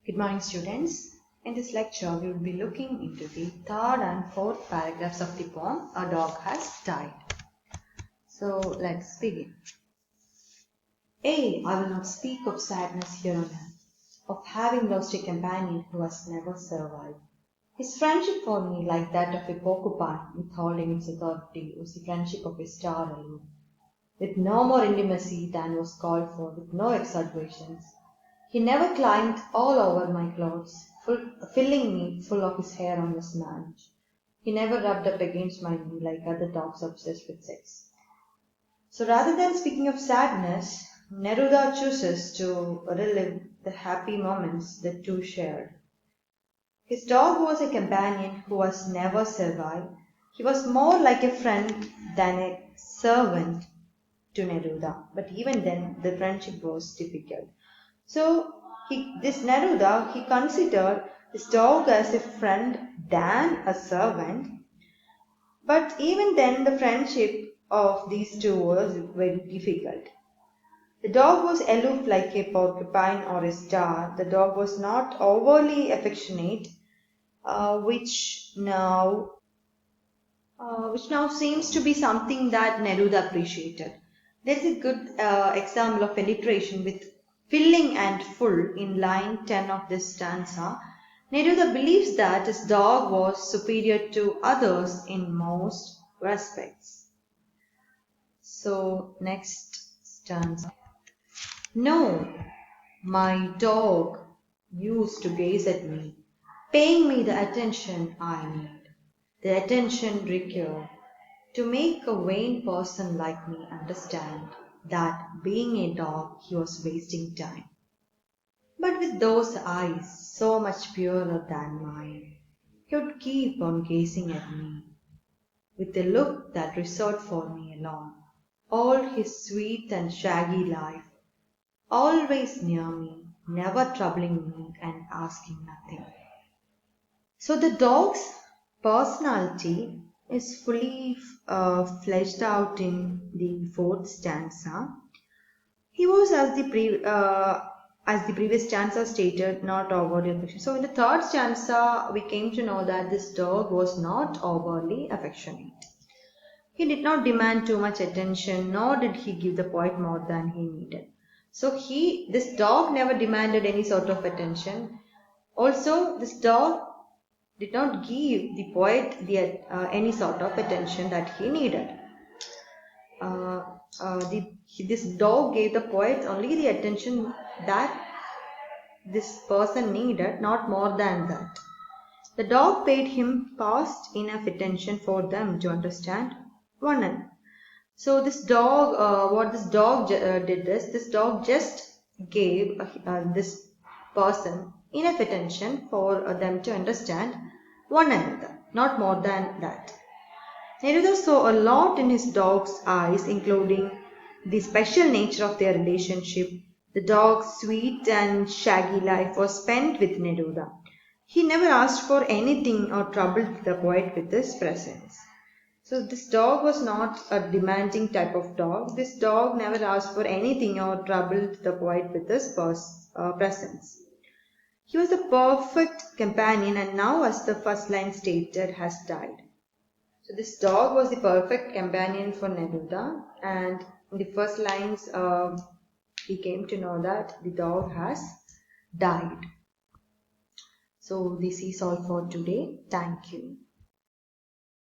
Good morning, students. In this lecture, we will be looking into the third and fourth paragraphs of the poem, A Dog Has Died. So, let's begin. I will not speak of sadness here on earth, of having lost a companion who has never survived. His friendship for me, like that of a porcupine withholding its authority, was the friendship of a star alone, with no more intimacy than was called for, with no exaggerations. He never climbed all over my clothes, filling me full of his hair on his mange. He never rubbed up against my knee like other dogs obsessed with sex. So rather than speaking of sadness, Neruda chooses to relive the happy moments the two shared. His dog was a companion who was never servile. He was more like a friend than a servant to Neruda, but even then the friendship was difficult. So this Neruda, he considered his dog as a friend than a servant, but even then the friendship of these two was very difficult. The dog was aloof like a porcupine or a star. The dog was not overly affectionate, which now seems to be something that Neruda appreciated. There is a good example of alliteration with filling and full in line 10 of this stanza. Neruda believes that his dog was superior to others in most respects. So, next stanza. No, my dog used to gaze at me, paying me the attention I need, the attention required to make a vain person like me understand that being a dog he was wasting time. But with those eyes so much purer than mine, he would keep on gazing at me, with a look that reserved for me alone all his sweet and shaggy life, always near me, never troubling me and asking nothing. So the dog's personality is fully fleshed out in the fourth stanza. He was, as the previous stanza stated, not overly affectionate. So in the third stanza, we came to know that this dog was not overly affectionate. He did not demand too much attention, nor did he give the poet more than he needed. So this dog never demanded any sort of attention. Also, this dog did not give the poet any sort of attention that he needed. This dog gave the poet only the attention that this person needed, not more than that. The dog paid him past enough attention for them to understand one another. So this dog, what this dog did is, this dog just gave this person enough attention for them to understand one another, not more than that. Neruda saw a lot in his dog's eyes, including the special nature of their relationship. The dog's sweet and shaggy life was spent with Neruda. He never asked for anything or troubled the poet with his presence. So this dog was not a demanding type of dog. This dog never asked for anything or troubled the poet with his presence. He was a perfect companion and now, as the first line stated, has died. So this dog was the perfect companion for Neruda, and in the first lines we came to know that the dog has died. So this is all for today. Thank you.